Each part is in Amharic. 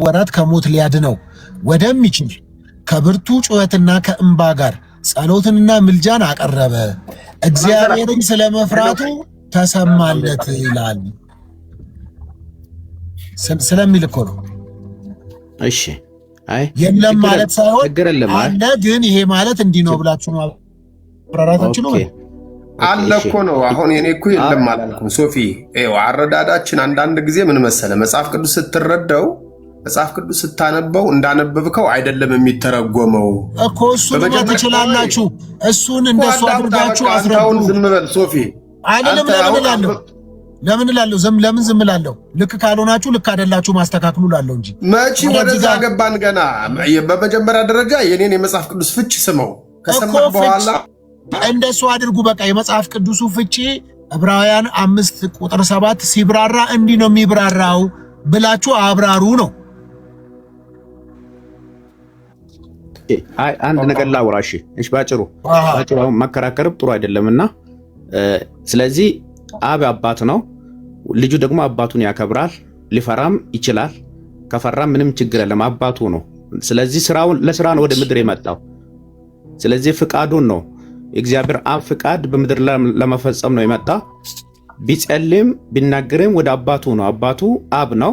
ወራት ከሞት ሊያድነው ወደሚችል ከብርቱ ጩኸትና ከእንባ ጋር ጸሎትንና ምልጃን አቀረበ፣ እግዚአብሔርን ስለመፍራቱ ተሰማለት ይላል። ስለሚል እኮ ነው። እሺ አይ የለም ማለት ሳይሆን አለ፣ ግን ይሄ ማለት እንዲህ ነው ብላችሁ ነው አብራራታችሁ ነው አለ እኮ ነው። አሁን የኔ እኮ የለም አላልኩም ሶፊ። አረዳዳችን አንዳንድ ጊዜ ምን መሰለ፣ መጽሐፍ ቅዱስ ስትረዳው መጽሐፍ ቅዱስ ስታነበው እንዳነበብከው አይደለም የሚተረጎመው እኮ። እሱን ትችላላችሁ፣ እሱን እንደሱ አድርጋችሁ አስረዱ። ዝም በል ሶፊ። አይደለም ለምን እላለሁ? ለምን ዝም እላለሁ? ልክ ካልሆናችሁ ልክ አይደላችሁ ማስተካክሉ እላለሁ እንጂ መቼ ወደዛ ገባን ገና። በመጀመሪያ ደረጃ የኔን የመጽሐፍ ቅዱስ ፍች ስመው ከሰማህ በኋላ እንደሱ አድርጉ። በቃ የመጽሐፍ ቅዱሱ ፍቺ ዕብራውያን 5:7 ሲብራራ እንዲህ ነው የሚብራራው ብላችሁ አብራሩ ነው። አይ አንድ ነገር ላውራሽ። እሺ ባጭሩ መከራከርም ጥሩ አይደለምና፣ ስለዚህ አብ አባት ነው፣ ልጁ ደግሞ አባቱን ያከብራል፣ ሊፈራም ይችላል። ከፈራም ምንም ችግር የለም፣ አባቱ ነው። ስለዚህ ለስራ ነው ወደ ምድር የመጣው። ስለዚህ ፍቃዱን ነው የእግዚአብሔር አብ ፍቃድ በምድር ለመፈጸም ነው የመጣ። ቢጸልም ቢናገርም ወደ አባቱ ነው፣ አባቱ አብ ነው።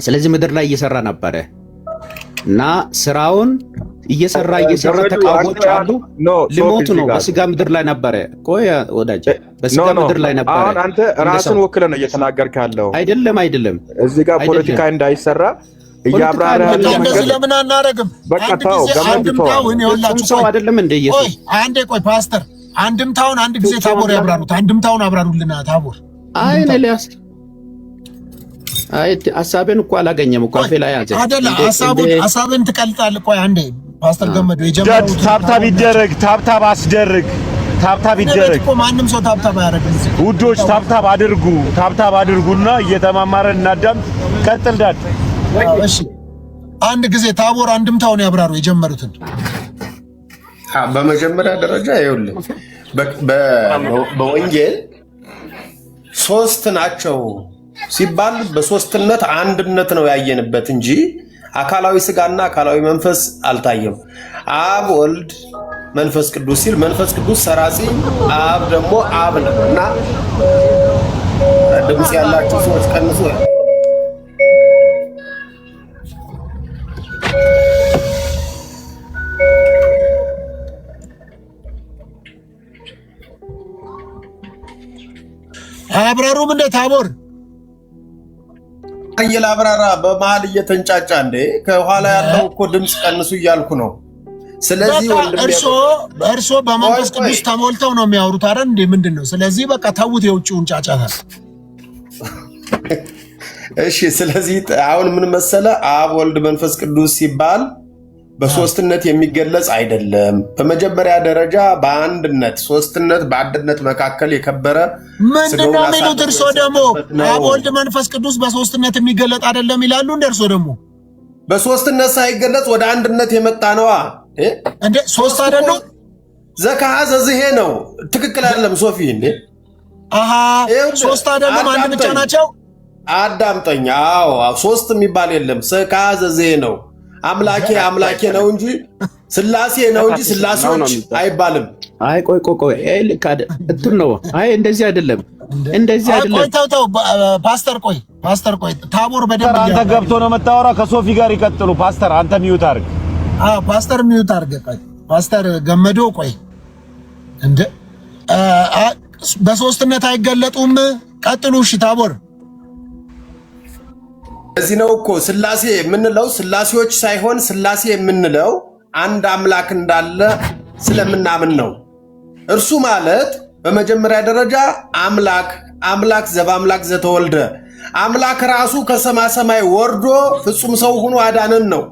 ስለዚህ ምድር ላይ እየሰራ ነበረ እና ስራውን እየሰራ ተቃውሞች አሉ። ሊሞት ነው በስጋ ምድር ላይ ነበረ። ቆይ ወዳጅ፣ በስጋ ምድር ላይ ነበረ። አሁን አንተ ራስን ወክለ ነው እየተናገርክ ያለው። አይደለም እዚህ ጋር ፖለቲካ እንዳይሰራ እያብራራ ያለው መንገድ ለምን አናረግም? በቃ ተው አንድምታውን ይኸውላችሁ ሰው አይደለም እንደ ኢየሱስ። ቆይ ፓስተር፣ አንድምታውን አንድ ጊዜ ታቦር ያብራሩት። አንድምታውን አብራሩልና ታቦር። አይ ኤልያስ፣ አይ ሐሳቤን እኮ አላገኘም እኮ አፌ ላይ ያዘ አይደለ? ሐሳብን ትቀልጣለህ። ቆይ አንዴ ፓስተር ገመዱ የጀመረው ታብታብ ይደረግ፣ ታብታብ አስደርግ፣ ታብታብ ይደረግ እኮ ማንም ሰው ታብታብ አያደርግም። ውዶች ታብታብ አድርጉና እየተማማረን እናዳምጥ። ቀጥል ዳድ። እሺ አንድ ጊዜ ታቦር አንድምታውን ያብራሩ የጀመሩትን። በመጀመሪያ ደረጃ ይኸውልህ በወንጌል ሶስት ናቸው ሲባል በሶስትነት አንድነት ነው ያየንበት እንጂ አካላዊ ስጋና አካላዊ መንፈስ አልታየም። አብ ወልድ መንፈስ ቅዱስ ሲል መንፈስ ቅዱስ ሰራጺ፣ አብ ደግሞ አብ ነው እና ድምጽ ያላችሁ ሰዎች ቀንሱ። አብራሩም እንደ ታቦር አየላ አብራራ በመሃል እየተንጫጫ እንደ ከኋላ ያለው እኮ ድምጽ ቀንሱ እያልኩ ነው። ስለዚህ እርሶ በመንፈስ ቅዱስ ተሞልተው ነው የሚያወሩት አይደል እንዴ? ምንድነው? ስለዚህ በቃ ተውት የውጭውን ጫጫታ። እሺ ስለዚህ አሁን ምን መሰለ፣ አብ ወልድ መንፈስ ቅዱስ ሲባል በሶስትነት የሚገለጽ አይደለም። በመጀመሪያ ደረጃ በአንድነት ሶስትነት በአንድነት መካከል የከበረ ምንድነው የሚሉት? እርሶ ደግሞ አብ ወልድ መንፈስ ቅዱስ በሶስትነት የሚገለጥ አይደለም ይላሉ። እንደ እርሶ ደግሞ በሶስትነት ሳይገለጽ ወደ አንድነት የመጣ ነዋ እንዴ? ሶስት አይደሉ? ዘካዘ ዝሄ ነው። ትክክል አይደለም ሶፊ እንዴ? አሃ ሶስት አይደለም አንድ ብቻ ናቸው። አዳምጠኛ። አዎ ሶስት የሚባል የለም። ዘካዘ ዝሄ ነው። አምላኬ ነው እንጂ ስላሴ ነው እንጂ ስላሴዎች አይባልም። አይ ቆይ እንትን ነው። አይ እንደዚህ አይደለም። ቆይ ተው ፓስተር ቆይ ታቦር በደንብ አንተ ገብቶ ነው የምታወራው። ከሶፊ ጋር ይቀጥሉ። ፓስተር አንተ ሚዩት አድርግ። ፓስተር ሚዩት አድርግ። ቆይ ፓስተር ገመዶ ቆይ እንደ በሶስትነት አይገለጡም። ቀጥሉ። እሺ ታቦር እዚህ ነው እኮ ስላሴ የምንለው። ስላሴዎች ሳይሆን ስላሴ የምንለው አንድ አምላክ እንዳለ ስለምናምን ነው። እርሱ ማለት በመጀመሪያ ደረጃ አምላክ ዘበአምላክ ዘተወልደ አምላክ ራሱ ከሰማይ ወርዶ ፍጹም ሰው ሆኖ አዳነን ነው።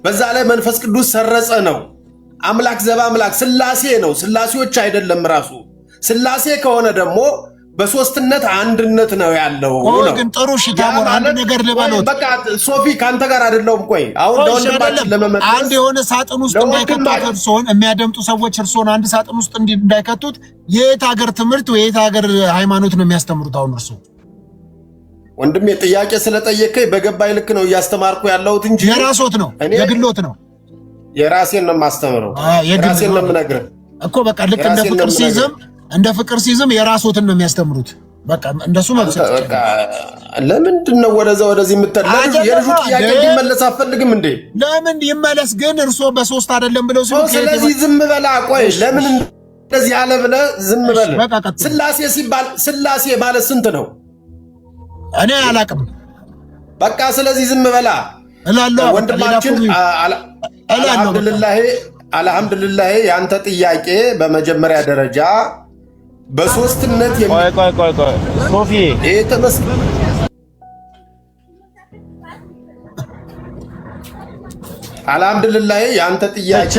በዛ ላይ መንፈስ ቅዱስ ሰረጸ ነው። አምላክ ዘበአምላክ ስላሴ ነው። ስላሴዎች አይደለም። ራሱ ስላሴ ከሆነ ደግሞ በሶስትነት አንድነት ነው ያለው ነው። ግን ጥሩ እሺ ታቦር አንድ ነገር ልበሉት። በቃ ሶፊ ካንተ ጋር አይደለም። ቆይ አሁን ለወንድማችን ለመመጣ አንድ የሆነ ሳጥን ውስጥ እንዳይከቱት እርሶን የሚያደምጡ ሰዎች እርሶን አንድ ሳጥን ውስጥ እንዳይከቱት የት ሀገር ትምህርት ወይ የት ሀገር ሃይማኖት ነው የሚያስተምሩት? አሁን እርሶ ወንድሜ ጥያቄ ስለጠየቀኝ በገባይ ልክ ነው እያስተማርኩ ያለሁት እንጂ የራስዎት ነው የግሎት ነው። የራሴን ነው የማስተምረው፣ የራሴን ነው የምነግርህ እኮ በቃ ልክ እንደ ፍቅር ሲዝም የራስዎትን ነው የሚያስተምሩት። በቃ እንደሱ ማለት ነው። በቃ ለምንድን ነው ወደዚህ የምትጠላው? የልጁ ጥያቄ እንዲመለስ አትፈልግም እንዴ? ለምን ይመለስ ግን እርሶ በሶስት አይደለም ብለው ሲሉ ስለዚህ ዝም በላ። ቆይ ለምን እንደዚህ አለ ብለህ ዝም በል። ስላሴ ሲባል ስላሴ ማለት ስንት ነው? እኔ አላቅም። በቃ ስለዚህ ዝም በላ እላለሁ። ወንድማችን አልሐምዱሊላህ ያንተ ጥያቄ በመጀመሪያ ደረጃ በሶስትነት ቆይ ሶፊ አልሐምዱሊላህ ያንተ ጥያቄ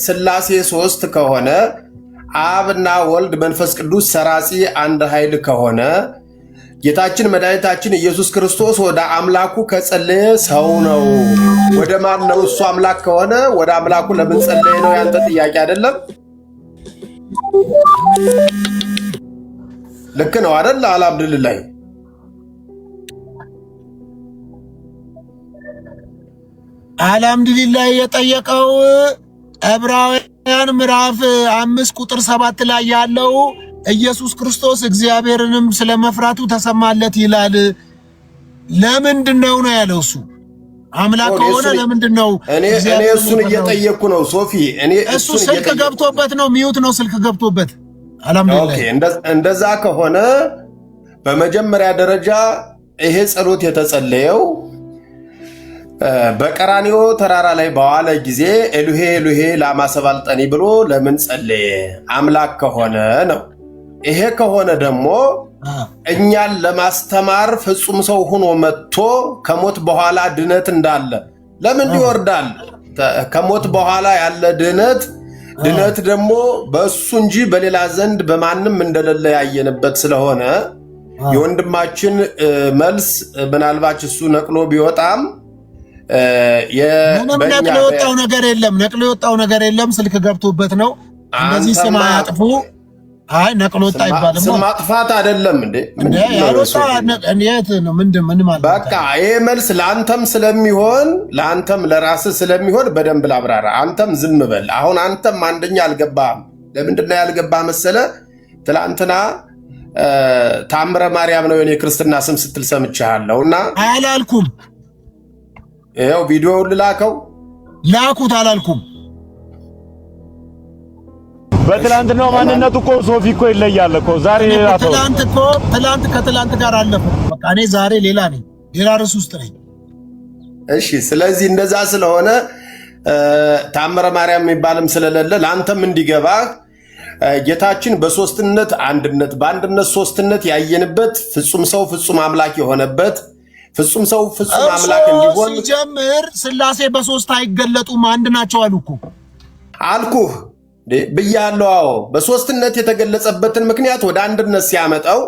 ስላሴ ሶስት ከሆነ አብና ወልድ መንፈስ ቅዱስ ሰራጺ አንድ ኃይል ከሆነ ጌታችን መድኃኒታችን ኢየሱስ ክርስቶስ ወደ አምላኩ ከጸለየ ሰው ነው። ወደ ማን ነው? እሱ አምላክ ከሆነ ወደ አምላኩ ለምን ጸለየ ነው ያንተ ጥያቄ አይደለም? ልክ ነው አይደል? አልሐምዱሊላህ አልሐምዱሊላህ የጠየቀው ዕብራውያን ምዕራፍ 5 ቁጥር 7 ላይ ያለው ኢየሱስ ክርስቶስ እግዚአብሔርንም ስለመፍራቱ ተሰማለት ይላል። ለምንድነው ነው ያለው? እሱ አምላክ ከሆነ ለምንድነው? እኔ እሱን እየጠየቅኩ ነው ሶፊ። እሱ ስልክ ገብቶበት ነው፣ ሚዩት ነው ስልክ ገብቶበት። አልሐምዱሊላህ ኦኬ። እንደዛ ከሆነ በመጀመሪያ ደረጃ ይሄ ጸሎት የተጸለየው በቀራንዮ ተራራ ላይ በዋለ ጊዜ ኤሉሄ ኤሉሄ ላማ ሰባልጠኒ ብሎ ለምን ጸለየ? አምላክ ከሆነ ነው። ይሄ ከሆነ ደግሞ እኛን ለማስተማር ፍጹም ሰው ሆኖ መጥቶ ከሞት በኋላ ድነት እንዳለ ለምን ይወርዳል? ከሞት በኋላ ያለ ድነት ደግሞ በእሱ እንጂ በሌላ ዘንድ በማንም እንደሌለ ያየንበት ስለሆነ የወንድማችን መልስ ምናልባት እሱ ነቅሎ ቢወጣም ምንም ነቅሎ የወጣው ነገር የለም። ስልክ ገብቶበት ነው። እንደዚህ ስም አያጥፉ። አይ ነቅሎ ወጣ ይባላል። ስም ማጥፋት አይደለም እንዴ? ምን ማለት? በቃ ይሄ መልስ ለአንተም ስለሚሆን ለአንተም ለራስህ ስለሚሆን በደንብ ላብራራ። አንተም ዝም በል። አሁን አንተም አንደኛ አልገባህም። ለምንድን ነው ያልገባህ መሰለ? ትላንትና ታምረ ማርያም ነው የኔ ክርስትና ስም ስትል ሰምቻለሁ እና አላልኩም። ይኸው ቪዲዮውን ልላከው። ላኩት አላልኩም። በትላንትናው ማንነቱ እኮ ሶፊ እኮ ይለያል እኮ ዛሬ ትላንት ከትላንት ጋር አለፈ። በቃ እኔ ዛሬ ሌላ ነኝ፣ ሌላ ርዕስ ውስጥ ነኝ። እሺ፣ ስለዚህ እንደዛ ስለሆነ ታምረ ማርያም የሚባልም ስለሌለ ለአንተም እንዲገባህ ጌታችን በሶስትነት አንድነት፣ በአንድነት ሶስትነት ያየንበት ፍጹም ሰው ፍጹም አምላክ የሆነበት ፍጹም ሰው ፍጹም አምላክ እንዲሆን ሲጀምር ስላሴ በሶስት አይገለጡም አንድ ናቸው አልኩ ብያለሁ። አዎ በሶስትነት የተገለጸበትን ምክንያት ወደ አንድነት ሲያመጣው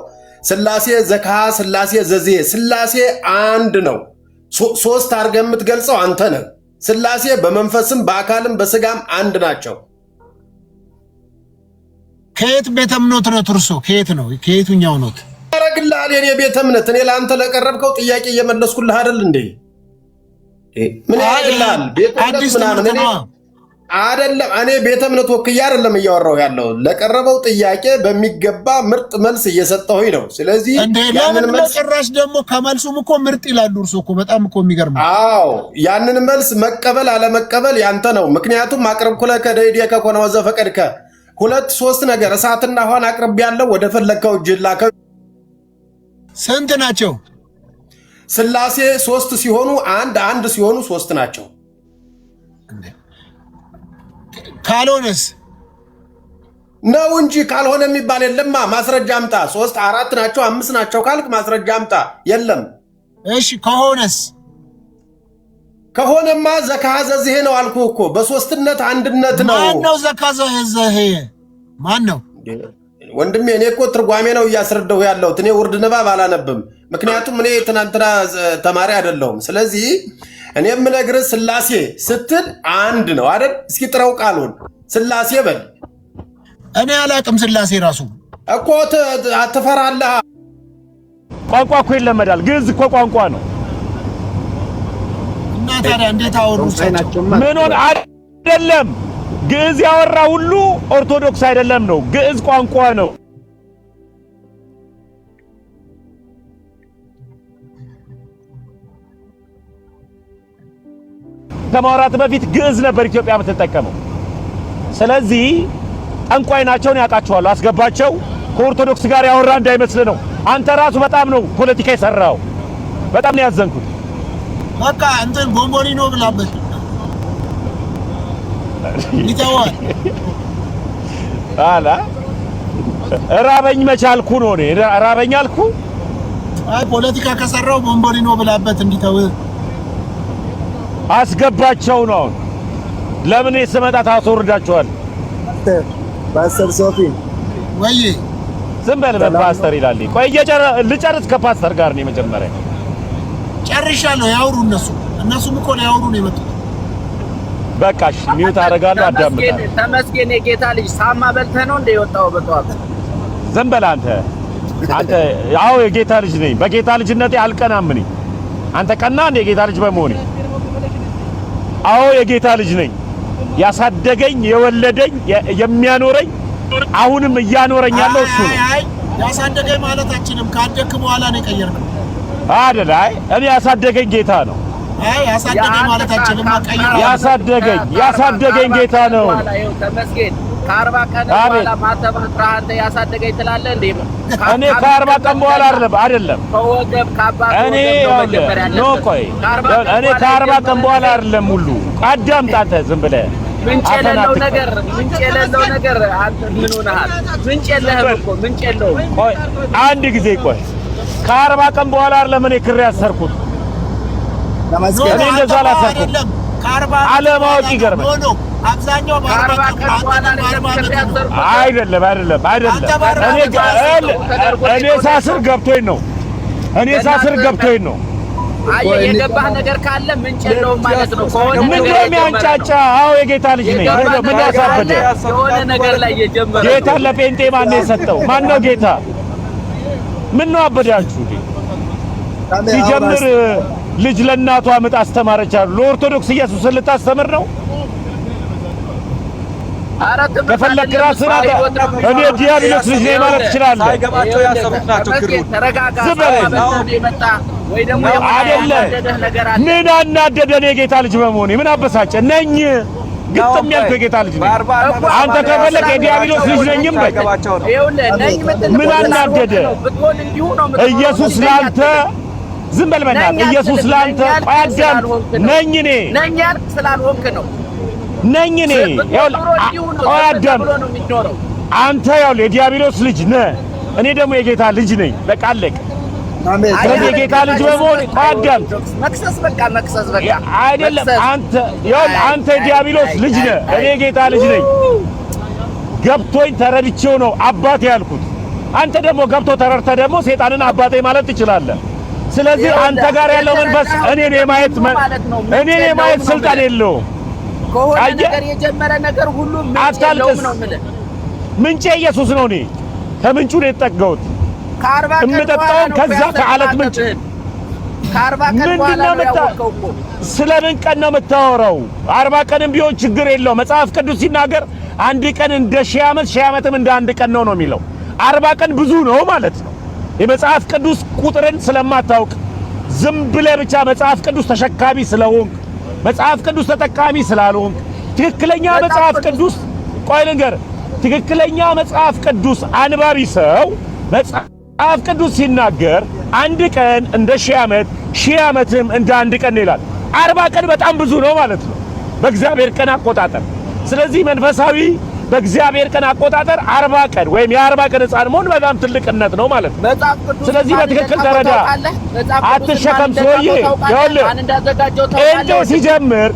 ስላሴ ዘካሃ ስላሴ ዘዜ ስላሴ አንድ ነው። ሶስት አድርገህ የምትገልጸው አንተ ነህ። ስላሴ በመንፈስም በአካልም በስጋም አንድ ናቸው። ከየት ቤተ እምነት ነው እርሶ? ከየት ነው? ከየቱኛው ነው? ያረግልሃል የኔ ቤተ እምነት። እኔ ለአንተ ለቀረብከው ጥያቄ እየመለስኩልህ አይደል እንዴ? ምን ያረግልሃል? ቤተ እምነት ምናምን አይደለም። እኔ ቤተ እምነት ወክዬ አይደለም እያወራሁ ያለው። ለቀረበው ጥያቄ በሚገባ ምርጥ መልስ እየሰጠሁኝ ነው። ስለዚህ ያንን መልስ ጭራሽ ደግሞ ከመልሱም እኮ ምርጥ ይላሉ እርሶ እኮ። በጣም እኮ የሚገርም። አዎ ያንን መልስ መቀበል አለመቀበል ያንተ ነው። ምክንያቱም አቅርብኩ ለከ ደይዴከ ኮነ ወዘፈቀድከ ሁለት ሶስት ነገር እሳትና ውሃን አቅርብ ያለው ወደ ፈለግከው እጅ ላከው። ስንት ናቸው? ስላሴ ሶስት ሲሆኑ አንድ ሲሆኑ ሶስት ናቸው። ካልሆነስ ነው እንጂ ካልሆነ የሚባል የለማ። ማስረጃ አምጣ። 3 4 ናቸው 5 ናቸው ካልክ ማስረጃ አምጣ። የለም። እሺ ከሆነስ? ከሆነማ ዘካሃ ዘዝሄ ነው አልኩህ እኮ። በሶስትነት አንድነት ነው። ማን ነው ዘካሃ ዘዝሄ? ማን ነው ወንድሜ? እኔ እኮ ትርጓሜ ነው እያስረዳሁ ያለሁት። እኔ ውርድ ንባብ አላነብም። ምክንያቱም እኔ ትናንትና ተማሪ አይደለሁም። ስለዚህ እኔ የምነግርህ ስላሴ ስትል አንድ ነው አይደል? እስኪ ጥረው ቃሉን ስላሴ በል። እኔ አላቅም ስላሴ ራሱ እኮ አትፈራለህ። ቋንቋ እኮ ይለመዳል። ግዕዝ እኮ ቋንቋ ነው። እና ታዲያ እንዴት አወሩ? ምን ሆነ? አይደለም ግዕዝ ያወራ ሁሉ ኦርቶዶክስ አይደለም ነው። ግዕዝ ቋንቋ ነው። ከማውራት በፊት ግዕዝ ነበር ኢትዮጵያ የምትጠቀመው። ስለዚህ ጠንቋይ ናቸው ነው ያውቃቸዋል። አስገባቸው። ከኦርቶዶክስ ጋር ያወራ እንዳይመስል ነው። አንተ ራሱ በጣም ነው ፖለቲካ የሰራው። በጣም ነው ያዘንኩት። በቃ እንትን ቦምቦሊኖ ብላበት ይተዋል አላ ራበኝ መቻልኩ ነው እኔ ራበኝ አልኩ። አይ ፖለቲካ ከሰራው ቦምቦሊኖ ብላበት እንዲተው አስገባቸው ነው። ለምን ስመጣ ታስወርዳቸዋል? ፓስተር ሶፊ ወይ ዝም በል ፓስተር ይላል። ቆይ ልጨርስ ከፓስተር ጋር ነው መጀመሪያ። ጨርሻለሁ። ያውሩ እነሱም እኮ ነው ያውሩ ነው የመጡት። በቃሽ ሚውት አደርጋለሁ። አዳምጣለሁ። ተመስገን የጌታ ልጅ ሳማ በልተህ ነው እንደ የወጣው በጠዋት። ዝም በል አንተ። አዎ የጌታ ልጅ ነኝ። በጌታ ልጅነቴ አልቀናም ነኝ። አንተ ቀና እንደ የጌታ ልጅ በመሆኔ? አዎ የጌታ ልጅ ነኝ። ያሳደገኝ የወለደኝ የሚያኖረኝ አሁንም እያኖረኝ ያለው እሱ ነው። ያሳደገኝ ማለታችንም ካደክ በኋላ ነው የቀየርከው አይደል? አይ እኔ ያሳደገኝ ጌታ ነው። አይ ያሳደገኝ ማለታችንም ያሳደገኝ ጌታ ነው። ተመስገን ከ40 ቀን በኋላ ማተብራህ አንተ ያሳደገኝ ትላለህ እንዴ? እኔ ከ40 ቀን በኋላ አይደለም ከወገብ ካባቱ እኔ ቆይ እኔ ከ40 ቀን በኋላ አይደለም። ሁሉ አዳምጥ አንተ ዝም ብለህ ምንጭ የሌለው ነገር አንተ ምን ሆነሃል? ምንጭ የለህም እኮ ምንጭ የለውም። ቆይ አንድ ጊዜ ቆይ ከ40 ቀን በኋላ አይደለም እኔ ክሬ ያሰርኩት። እኔ እንደዛ አላሰርኩም። አለማወቅ ይገርማል። አብዛኛው በ40 ቀን በኋላ አይደለም እኔ ሳስር ገብቶኝ ነው። አይ የገባህ ነገር ካለ ምንጭ የለውም ማለት ነው። ከሆነ ነገር የሚያንጫጫ አዎ የጌታ ልጅ ነኝ። ምን ያሳበደ የሆነ ነገር ላይ የጀመረ ጌታ ለጴንጤ ማን ነው የሰጠው? ማን ነው ጌታ? ምን ነው አበዳችሁ? ሲጀምር ልጅ ለእናቷ ምጥ አስተማረች አሉ። ለኦርቶዶክስ ኢየሱስን ልታስተምር ነው? ከፈለክ ራስህን እኔ ዲያብሎስ ልጅ ነኝ ማለት ትችላለህ። ሳይገባቸው ያሰቡት ናቸው። ተረጋጋ። ወይ ደግሞ ምን አናደደ? እኔ የጌታ ልጅ በመሆኔ ምን አበሳጨ? ነኝ ግጥም ያልኩ የጌታ ልጅ ነኝ። አንተ ከፈለክ የዲያብሎስ ልጅ ነኝም በል። ምን አናደደ? ኢየሱስ ላንተ ዝም በል በእናትህ። ኢየሱስ ላንተ አዳም ነኝ እኔ ነኝ ያልክ ስላልሆንክ ነው። ነኝ እኔ አዳም አንተ ያው የዲያብሎስ ልጅ ነህ፣ እኔ ደግሞ የጌታ ልጅ ነኝ። በቃ አለቀ። ስለዚህ የጌታ ልጅ በመሆን አዳም መክሰስ በቃ አይደለም። አንተ የዲያብሎስ ልጅ ነህ፣ እኔ የጌታ ልጅ ነኝ። ገብቶኝ ተረድቼው ነው አባቴ ያልኩት። አንተ ደግሞ ገብቶ ተረድተህ ደግሞ ሴጣንን አባቴ ማለት ትችላለህ። ስለዚህ አንተ ጋር ያለው መንፈስ እኔን የማየት ስልጣን የለውም። ከሆነ ነገር የጀመረ ነገር ሁሉ ምንጭ የለውም ነው የምልህ። ምንጭ ኢየሱስ ነው። እኔ ከምንጩ ነው የተጠጋሁት። እምጠጣውን ከዛ ከዓለት ምንጭ። ስለምን ቀን ነው የምታወራው? 40 ቀንም ቢሆን ችግር የለው። መጽሐፍ ቅዱስ ሲናገር አንድ ቀን እንደ 1000 ዓመት 1000 ዓመትም እንደ አንድ ቀን ነው የሚለው። 40 ቀን ብዙ ነው ማለት ነው። የመጽሐፍ ቅዱስ ቁጥርን ስለማታውቅ ዝም ብለህ ብቻ መጽሐፍ ቅዱስ ተሸካሚ ስለሆንክ መጽሐፍ ቅዱስ ተጠቃሚ ስላልሆንክ ትክክለኛ መጽሐፍ ቅዱስ ትክክለኛ መጽሐፍ ቅዱስ አንባቢ ሰው መጽሐፍ ቅዱስ ሲናገር አንድ ቀን እንደ 1000 ዓመት 1000 ዓመትም እንደ አንድ ቀን ይላል። 40 ቀን በጣም ብዙ ነው ማለት ነው በእግዚአብሔር ቀን አቆጣጠር። ስለዚህ መንፈሳዊ በእግዚአብሔር ቀን አቆጣጠር 40 ቀን ወይም የ40 ቀን ሕፃን መሆን በጣም ትልቅነት ነው ማለት ነው። ስለዚህ በትክክል ተረዳ። አትሸከም ሰውዬ። ይኸውልህ ጴንጤ ሲጀምር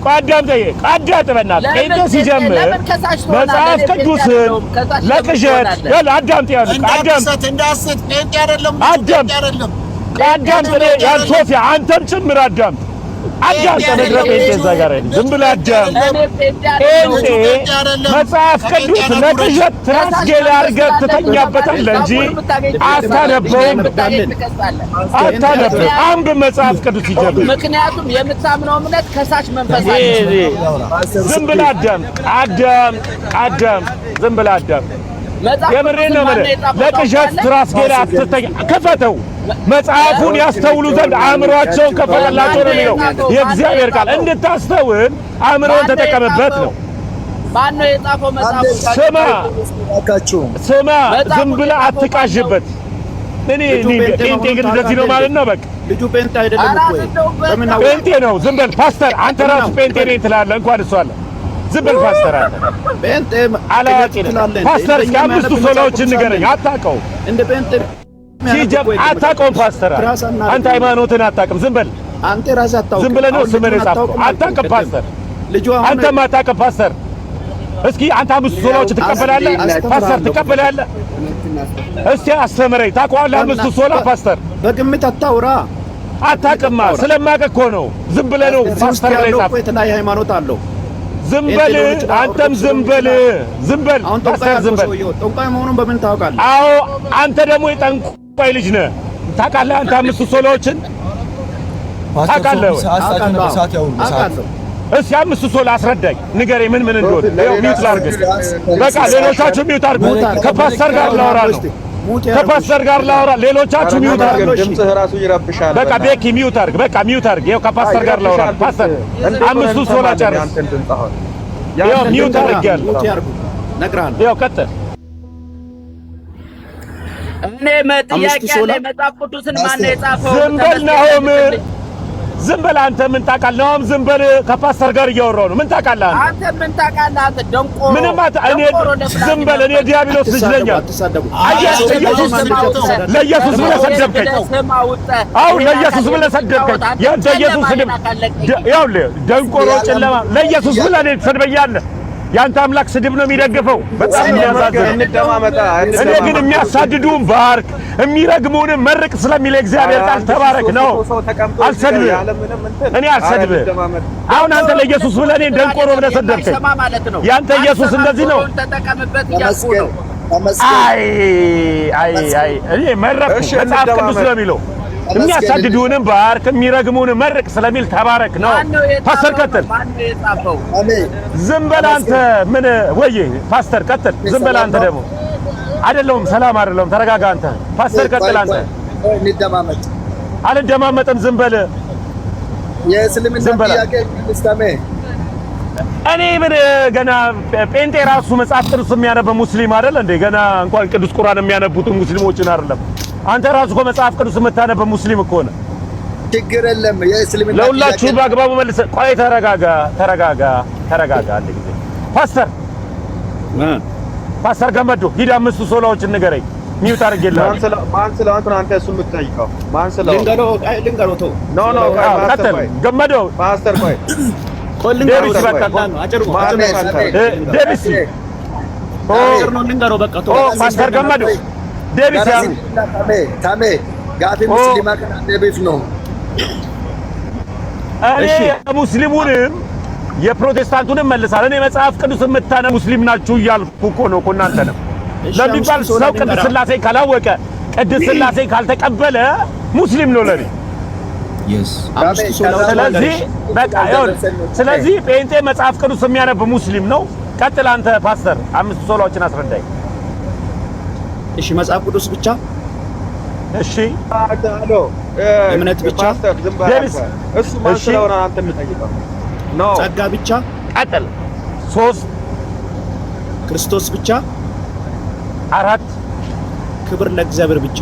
ጴንጤ ሲጀምር መጽሐፍ ቅዱስን ለቅዠት አዳምጥ። አዳምጥ ሶፊያ፣ አንተም ጭምር አዳምጥ። አዳም ተነግረ ጴንጤ እዛ ጋር ዝም ብለህ አዳም ጴንጤ መጽሐፍ ቅዱስ ለቅዠት ትራስጌ ላይ አድርገህ ትተኛበታለህ እንጂ አታነበውም። አታነበውም። አንብብ መጽሐፍ ቅዱስ ይጀምር። ምክንያቱም የምታምነው እምነት ከሳሽ መንፈስ ዝም ብለህ አዳም ዝም ብለህ አዳም የምሬን ነው ማለት ለቅዠት ትራስጌ ላይ አትተኛ። ክፈተው መጽሐፉን ያስተውሉ ዘንድ አእምሮአቸውን ከፈተላቸው ነው የሚለው የእግዚአብሔር ቃል። እንድታስተውል አእምሮን ተጠቀምበት ነው። ማን ነው የጻፈው መጽሐፉ? ስማ ዝም ብለህ አትቃዥበት። እኔ ጴንጤ ግን እንደዚህ ነው ማለት ነው። በቃ ልጁ ጴንጤ አይደለም እኮ ጴንጤ ነው። ዝም በል ፓስተር፣ አንተ ራሱ ጴንጤ ነኝ ትላለህ። እንኳን እሱ አለ። ዝም በል ፓስተር፣ አንተ ጴንጤ አላዋቂ ነህ ፓስተር። እስኪ አምስቱ ሶላዎችን ንገረኝ። አታውቀውም እንደ ጴንጤ ሲጀብ አታውቀውም ፓስተር። አንተ ሃይማኖትን አታውቅም። ዝም በል አንተ ራስህ አታውቅም። ዝም ብለህ ነው ስምህን የጻፍከው። አታውቅም ፓስተር። አንተም አታውቅም ፓስተር። እስኪ አንተ አምስቱ ሶላዎች ትቀበላለህ ፓስተር? ትቀበላለህ? እስቲ አስተምረኝ። ታውቀዋለህ አምስቱ ሶላ ፓስተር? በግምት አታውራ። አታውቅማ። ስለማውቅ እኮ ነው። ዝም ብለህ ነው ፓስተር ላይ ጻፍ። የተለያየ ሃይማኖት አለው። ዝም በል አንተም ዝም በል ፓስተር ዝም በል። ጠንቋይ መሆኑን በምን ታውቃለህ? አዎ አንተ ደግሞ የጠንቋይ ልጅ ነህ። ታውቃለህ አንተ አምስቱ ሶላዎችን ታውቃለህ? አውቃለሁ። እስኪ አምስቱ ሶላ አስረዳኝ፣ ንገረኝ ምን እንደሆነ። ያው ሚውት ላድርግ። በቃ ሌሎቻችሁ ሚውት አድርጉ። ከፓስተር ጋር ላወራ ነው። ከፓስተር ጋር ላወራ። ሌሎቻችሁ ሚውት አድርጉ። ድምፅህ ራሱ ይረብሻል። በቃ ቤኪ ሚውት አድርግ። በቃ ሚውት አድርግ። ያው ከፓስተር ጋር ላወራ። ፓስተር አምስቱ ሶላ ጨርስ። ያው ሚውት አድርጌያለሁ። እነግርሃለሁ። ያው ቀጥል። እኔ ጥያቄ ያለኝ መጽሐፍ ቅዱስን ማን ነው የጻፈው? ዝም በል ናሆም፣ ዝም በል አንተ። ምን ታውቃለህ? ናሆም ዝም በል። ከፓስተር ጋር እያወራሁ ነው። ምን ታውቃለህ አንተ? አንተ ምን ታውቃለህ አንተ? ደንቆሮ ምንም እኔ ዝም በል። እኔ ዲያብሎስ ልጅ ነኝ። ለኢየሱስ ብለህ ሰደብከኝ። አዎ ለኢየሱስ ብለህ ሰደብከኝ። ያንተ ኢየሱስ ስድብ ያው ደንቆሮ ጨለማ። ለኢየሱስ ብለህ እኔ ትሰድበኛለህ። ያንተ አምላክ ስድብ ነው የሚደግፈው። በጣም የሚያሳዝን። እኔ ግን የሚያሳድዱን ባርክ፣ የሚረግሙንም መርቅ ስለሚል እግዚአብሔር ቃል ተባረክ ነው። አልሰድብህ፣ እኔ አልሰድብህ። አሁን አንተ ለኢየሱስ ብለህ እኔ ደንቆሮ ብለህ ሰደብከኝ። ያንተ ኢየሱስ እንደዚህ ነው። አይ እኔ መረቅኩ። መጽሐፍ ቅዱስ ነው የሚለው የሚያሳድዱንም ባርክ የሚረግሙንም መርቅ ስለሚል ተባረክ ነው። ፓስተር ቀጥል። ዝም በል አንተ። ምን ወይ ፓስተር ቀጥል። ዝም በል አንተ። ደግሞ አይደለሁም ሰላም አይደለሁም። ተረጋጋ አንተ። ፓስተር ቀጥል አንተ። አልደማመጥም። ዝም በል። የእስልምና ጥያቄ ፍልስጤም እኔ ምን ገና ጴንጤ ራሱ መጽሐፍ ቅዱስ የሚያነብ ሙስሊም አይደል እንዴ? ገና እንኳን ቅዱስ ቁርአን የሚያነቡት ሙስሊሞችን አይደለም። አንተ ራሱ እኮ መጽሐፍ ቅዱስ የምታነብ ሙስሊም እኮ ነህ። ችግር የለም። የእስልምና ለሁላችሁ በአግባቡ መልስ። ቆይ ተረጋጋ። አንድ ጊዜ ፓስተር ገመዶ ሂድ አምስቱ ሶላዎችን ንገረኝ። ሚውት አድርጌልሃለሁ። ማን ስለሆንክ ነው አንተ እሱን የምትጠይቀው? ማን ስለሆንክ? ልንገረው ተው። ኖ ቀጥል ገመዶ። ፓስተር ቆይ ዴቪስ በቃ ዴቪስ ልንገረው በቃ ተው። ፓስተር ገመዶ ዴቪስ ታሜ ጋፊ ሙስሊማ ከና ዴቪስ ነው። እኔ ሙስሊሙንም የፕሮቴስታንቱንም መልሳለሁ። እኔ መጽሐፍ ቅዱስ የምታነቡ ሙስሊም ናችሁ እያልኩ እኮ ነው እኮ እናንተ ነው ለሚባል ሰው ቅድስት ሥላሴ ካላወቀ ቅድስት ሥላሴ ካልተቀበለ ሙስሊም ነው ለኔ። ስለዚህ በቃ ስለዚህ ጴንጤ መጽሐፍ ቅዱስ የሚያነብ ሙስሊም ነው። ቀጥል አንተ ፓስተር፣ አምስቱ ሶላዎችን አስረዳኝ። እሺ መጽሐፍ ቅዱስ ብቻ? እሺ እምነት ብቻ? እሱ ማን ስለሆነ አንተ የምትጠይቀው? ጸጋ ብቻ? ቀጥል። 3 ክርስቶስ ብቻ? 4 ክብር ለእግዚአብሔር ብቻ?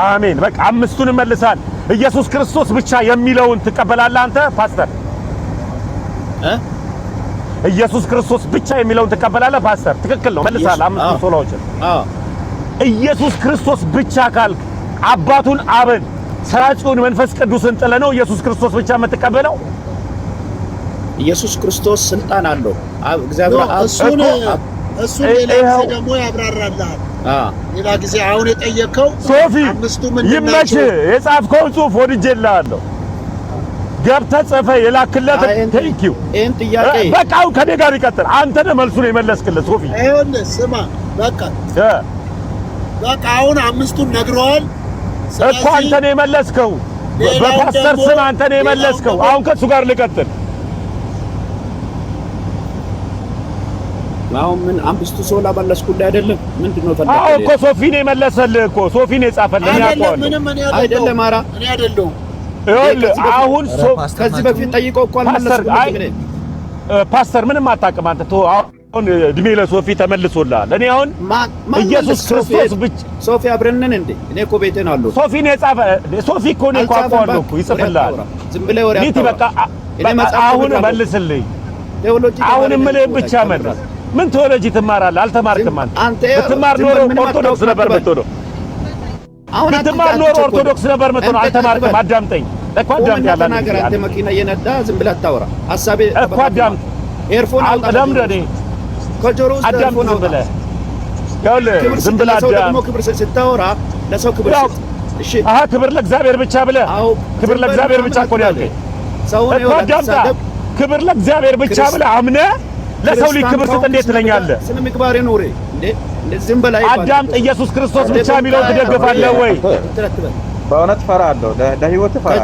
አሜን። በቃ አምስቱን መልሳል። ኢየሱስ ክርስቶስ ብቻ የሚለውን ትቀበላለህ አንተ ፓስተር? ኢየሱስ ክርስቶስ ብቻ የሚለውን ትቀበላለህ ፓስተር? ትክክል ነው፣ መልሳል አምስቱ ሶላዎችን። ኢየሱስ ክርስቶስ ብቻ ካልክ አባቱን አብን ሰራጺውን መንፈስ ቅዱስን ጥለህ ነው ኢየሱስ ክርስቶስ ብቻ የምትቀበለው? ኢየሱስ ክርስቶስ ስልጣን አለው። እግዚአብሔር እሱን ሌላ ጊዜ ደግሞ ያብራራልሃል። ሌላ ጊዜ አሁን የጠየቀው ሶፊ ይመች የጻፍከውን ጽሑፍ ወድጄልሃለሁ። ገብተህ ጽፈህ የላክለት ቴንኪው። ይሄን ጥያቄ በቃ አሁን ከኔ ጋር ይቀጥል። አንተ ነህ መልሱን የመለስክለት ሶፊ። ይኸውልህ ስማ፣ በቃ አሁን አምስቱን ነግረዋል እኮ አንተ ነህ የመለስከው። በፓስተር ስም አንተ ነህ የመለስከው። አሁን ከሱ ጋር ልቀጥል። አሁን ምን አምስቱ ሰው ላመለስኩልህ አይደለም? ምንድነው ፈለከው? አዎ እኮ ሶፊ ነው የመለሰልህ እኮ ሶፊ ነው የጻፈልህ። አይደለም ኧረ እኔ አይደለሁም። ይኸውልህ አሁን ከዚህ በፊት ጠይቀው እኮ አልመለስኩም። ፓስተር ምንም አታውቅም አንተ። አሁን እድሜ ለሶፊ ተመልሶልሃል። እኔ አሁን ኢየሱስ ክርስቶስ ብቻ ሶፊ አብረን ነን እንዴ? እኔ እኮ ቤቴ ነው አለው። ሶፊ ነው የጻፈ ሶፊ እኮ ነው አውቀዋለሁ እኮ ይጽፍልሃል። ዝም ብለህ ወሬ በቃ አሁን መልስልኝ። አሁን የምልህ ብቻ መልስ። ምን ቴዎሎጂ ትማራለህ? አልተማርክም አንተ። ብትማር ኖሮ ኦርቶዶክስ ነበር የምትሆነው። ብትማር ኖሮ ኦርቶዶክስ ነበር የምትሆነው። አልተማርክም። አዳምጠኝ እኮ አዳምጥ ያለ ነገር አንተ መኪና እየነዳ ዝም ብለህ አታወራ። ሐሳቤ እኮ አዳምጥ። ኤርፎን አዳምጥ እኔ ከጆሮ ውስጥ አዳምጥ ዝም ብለህ ይኸውልህ ዝም ብለህ አዳምጥ። ክብር ስታወራ ለሰው ክብር ስጥ። እሺ ክብር ለእግዚአብሔር ብቻ ብለህ ክብር ለእግዚአብሔር ብቻ እኮ ነው ያልከኝ እኮ አዳምጣ። ክብር ለእግዚአብሔር ብቻ ብለህ አምነህ ለሰው ልጅ ክብር ስጥ እንዴት ትለኛለህ? ስነ ምግባር ኑሬ እንዴ እንደዚህም በላይ አዳምጥ። ኢየሱስ ክርስቶስ ብቻ የሚለውን ትደግፋለህ ወይ? በእውነት ፈራለሁ። ለህይወት ፈራለሁ።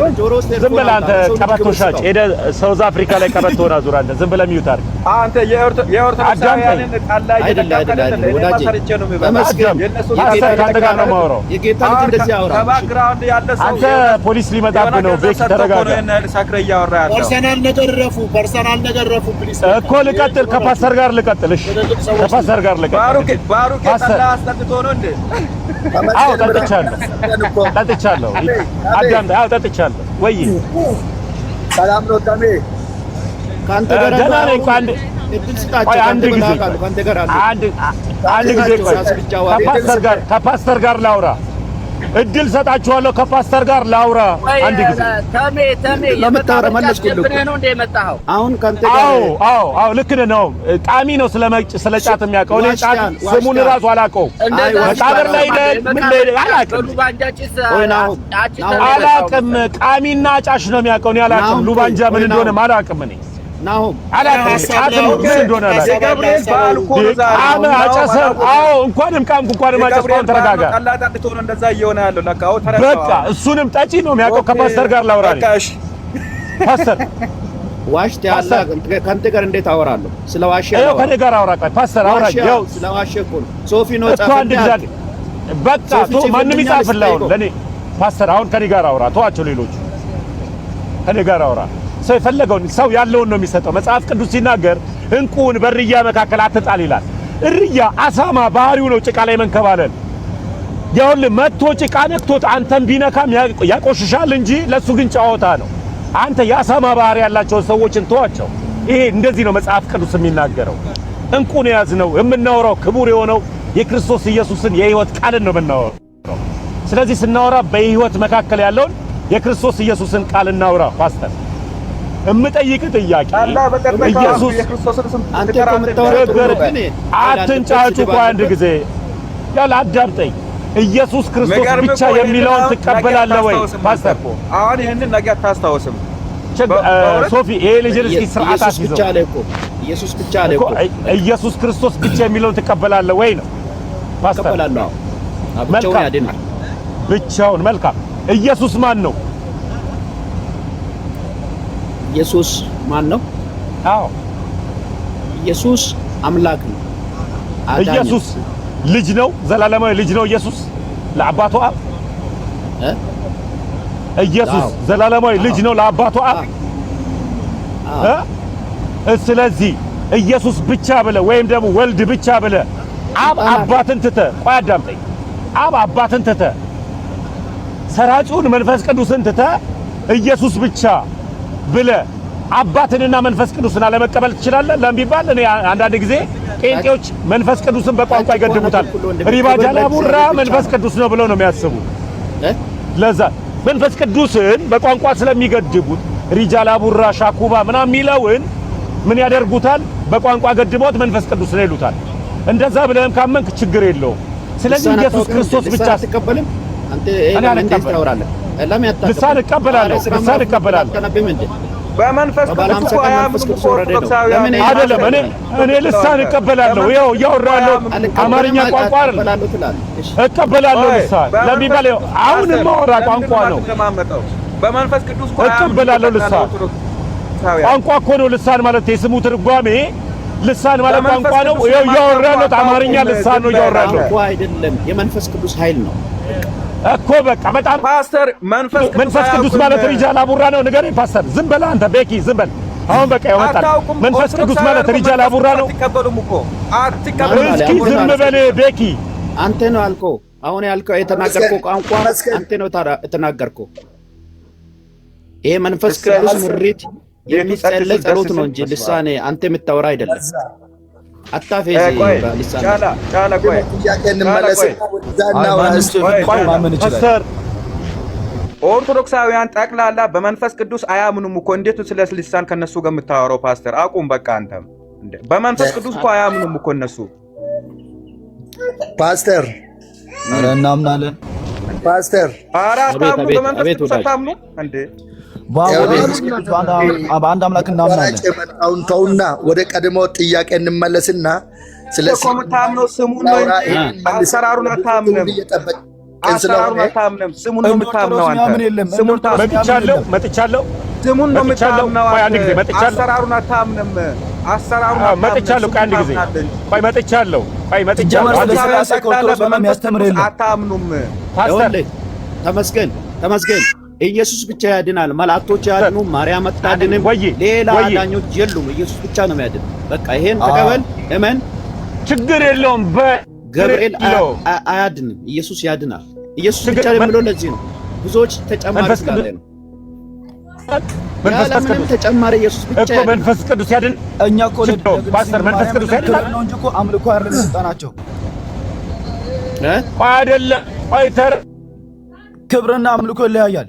ከጆሮ ውስጥ ዝም ብለህ አንተ ቀበቶ ሻጭ ሄደህ ሳውዝ አፍሪካ ላይ ቀበቶውን አዙራለህ። ዝም ብለህ ሚዩት አድርግ። አንተ የኦርቶዶክሳውያንን ቃል ላይ ከአንተ ጋር ነው የማወራው። የጌታ ልጅ እንደዚህ ያወራ። ከባክግራውንድ ያለ ሰው አንተ ፖሊስ ሊመጣብህ ነው። ቤት ተረጋጋ። ሳክረ እያወራ ያለው ፐርሰናል ነገር ረፉ ፕሊስ እኮ ልቀጥል። ከፓስተር ጋር ልቀጥል። እሺ ከፓስተር ጋር ልቀጥል። ባሩክ የጠላ አስጠጥቶ ነው እንዴ? አዎ ጠጥቻለሁ። አዳምጥ። አዎ ጠጥቻለሁ። ወይ ሰላም ነው ታሜ ካንተ ጋር ደህና ነኝ። አንድ ጊዜ ከፓስተር ጋር ላውራ። እድል ሰጣችኋለሁ። ከፓስተር ጋር ላውራ አንድ ጊዜ። ተሜ ለምታወራ መለስኩልህ ነው እንደ የመጣኸው አሁን ካንተ ጋር። አዎ ልክ ነህ ነው። ቃሚ ነው ስለ ጫት የሚያውቀው። እኔ ጫት ስሙን እራሱ አላውቀውም። መቃብር ላይ አላውቅም። ቃሚና ጫሽ ነው የሚያውቀው። እኔ አላውቅም። ሉባንጃ ምን እንደሆነ አላውቅም። እኔ አላውቅም። ጫትም ምን እንደሆነ አላውቅም። እንኳንም ቃምኩ እንኳንም አጨስኩ። ተረጋጋ። በቃ እሱንም ጠጪ ነው የሚያውቀው። ከፓስተር ጋር ላውራ። ፓስተር ዋሽት ያለ ካንተ ጋር እንዴት አወራለሁ? ስለ ዋሽ ያው ከኔ ጋር አውራ። ቆይ ፓስተር አውራ። ያው ስለ ዋሽ እኮ ነው ሶፊ ነው ጻፈው። በቃ ማንም ይጻፍልህ ለኔ። ፓስተር አሁን ከኔ ጋር አውራ። ተዋቸው ሌሎች። ከኔ ጋር አውራ። ሰው የፈለገውን ሰው ያለውን ነው የሚሰጠው። መጽሐፍ ቅዱስ ሲናገር እንቁን በእርያ መካከል አትጣል ይላል። እርያ አሳማ ባህሪው ነው ጭቃ ላይ መንከባለል። ይኸውልህ መጥቶ ጭቃ ነክቶት አንተን ቢነካም ያቆሽሻል እንጂ ለሱ ግን ጨዋታ ነው። አንተ የአሳማ ባህሪ ያላቸውን ሰዎችን ተዋቸው። ይሄ እንደዚህ ነው መጽሐፍ ቅዱስ የሚናገረው። እንቁን ያዝነው የምናወራው ክቡር የሆነው የክርስቶስ ኢየሱስን የሕይወት ቃልን ነው የምናወራው። ስለዚህ ስናወራ በሕይወት መካከል ያለውን የክርስቶስ ኢየሱስን ቃል እናውራ። ፓስተር እምጠይቅ ጥያቄ ኢየሱስ አንተ ከምታወራው አትንጫጩ። ቆይ አንድ ጊዜ ያለ አዳምጠኝ። ኢየሱስ ክርስቶስ ብቻ የሚለውን ትቀበላለህ ወይ ፓስተር? አሁን ይሄንን ነገር አታስታውስም? ሶፊ ይሄ ልጅ እስኪ ስርዓት አስይዘው። ኢየሱስ ብቻ አለ እኮ ኢየሱስ ክርስቶስ ብቻ የሚለውን ትቀበላለህ ወይ ነው ፓስተር? ተቀበላለሁ። ብቻውን ያድናል። ብቻውን መልካም። ኢየሱስ ማን ነው? ኢየሱስ ማን ነው? አዎ ኢየሱስ አምላክ ነው። ኢየሱስ ልጅ ነው። ዘላለማዊ ልጅ ነው ኢየሱስ ለአባቱ አብ። ኢየሱስ ዘላለማዊ ልጅ ነው ለአባቱ አብ። ስለዚህ ኢየሱስ ብቻ ብለህ ወይም ደግሞ ወልድ ብቻ ብለህ አብ አባትን ትተህ፣ ቆይ አዳምጠኝ። አብ አባትን ትተህ ሰራጩን መንፈስ ቅዱስን ትተህ ኢየሱስ ብቻ ብለህ አባትንና መንፈስ ቅዱስን አለመቀበል ትችላለህ? ለምን ቢባል እኔ አንዳንድ ጊዜ ጴንጤዎች መንፈስ ቅዱስን በቋንቋ ይገድቡታል። ሪባጃላ ቡራ መንፈስ ቅዱስ ነው ብለው ነው የሚያስቡ። ለዛ መንፈስ ቅዱስን በቋንቋ ስለሚገድቡት ሪጃላ ቡራ ሻኩባ ምናምን የሚለውን ምን ያደርጉታል? በቋንቋ ገድበውት መንፈስ ቅዱስ ነው ይሉታል። እንደዛ ብለህም ካመንክ ችግር የለውም። ስለዚህ ኢየሱስ ክርስቶስ ብቻ አትቀበልም አንተ። እንዴት ታወራለህ? ልሳን እቀበላለሁ። ልሳን እቀበላለሁ። በመንፈስ ቅዱስ እኮ አያምኑም እኮ ኦርቶዶክሳውያን አይደለም። እኔ ልሳን እቀበላለሁ። ይኸው እያወራለሁ አማርኛ ቋንቋ አይደለም። እቀበላለሁ ልሳን ለሚባለው አሁን የማወራ ቋንቋ ነው። በመንፈስ ቅዱስ እኮ እቀበላለሁ ልሳን ቋንቋ እኮ ነው። ልሳን ማለት የስሙ ትርጓሜ ልሳን ማለት ቋንቋ ነው። ይኸው እያወራለሁ አማርኛ ልሳን ነው እያወራለሁ። አይደለም የመንፈስ ቅዱስ ኃይል ነው እኮ በቃ በጣም ፓስተር መንፈስ ቅዱስ ማለት ሪጃል አቡራ ነው። ንገረኝ ፓስተር። ዝም በል አንተ ቤኪ ዝም በል። አሁን በቃ ያወጣል። መንፈስ ቅዱስ ማለት ሪጃል አቡራ ነው። አትቀበሉም እኮ እስኪ ዝም በል ቤኪ። አንተ ነው ያልከው። አሁን ያልከው የተናገርከው ቋንቋ አንተ ነው የተናገርከው። ይሄ መንፈስ ቅዱስ ምሪት የሚጸለይ ጸሎት ነው እንጂ ልሳኔ አንተ የምታወራ አይደለም። አታፌዝ ልሳኔ ጫላ ቆይ ጥያቄ እንመለስና ፓስተር ኦርቶዶክሳውያን ጠቅላላ በመንፈስ ቅዱስ አያምኑም እኮ። እንዴት ስለ ልሳን ከነሱ ጋር የምታወራው ፓስተር? አቁም በቃ አንተም። በመንፈስ ቅዱስ እኮ አያምኑም እኮ እነሱ። ፓስተር እናምናለን። ፓስተር አታምኑ? በመንፈስ ቅዱስ አታምኑ እንዴ? በአንድ አምላክ እናምናለን። የመጣውን ተውና ወደ ቀድሞ ጥያቄ እንመለስና ስለ የምታምነው ስሙን ነው እንጂ አሰራሩን አታምንም። አሰራሩን አታምንም። ስሙን ነው የምታምነው አንተ። ስሙን መጥቻለሁ። ስሙን ነው የምታምነው አንተ። አሰራሩን አታምንም። አሰራሩን መጥቻለሁ። አንድ ጊዜ ቆይ መጥቻለሁ። አታምኑም። ፓስተር ተመስገን ኢየሱስ ብቻ ያድናል። መላእክቶች ያድኑ፣ ማርያም አታድንም፣ ሌላ አዳኞች የሉም። ኢየሱስ ብቻ ነው የሚያድን። በቃ ይሄን ተቀበል፣ እመን፣ ችግር የለውም። ገብርኤል አያድንም፣ ኢየሱስ ያድናል። ኢየሱስ ብቻ የሚለው ለዚህ ነው። ብዙዎች ተጨማሪ ስላለ ነው። መንፈስ ቅዱስ ተጨማሪ ኢየሱስ ብቻ እኮ መንፈስ ቅዱስ ያድን። እኛ እኮ ፓስተር መንፈስ ቅዱስ ያድናል ነው እንጂ እኮ አምልኮ አይደለም የሰጣናቸው አይደለም። ቆይ ክብርና አምልኮ ይለያያል።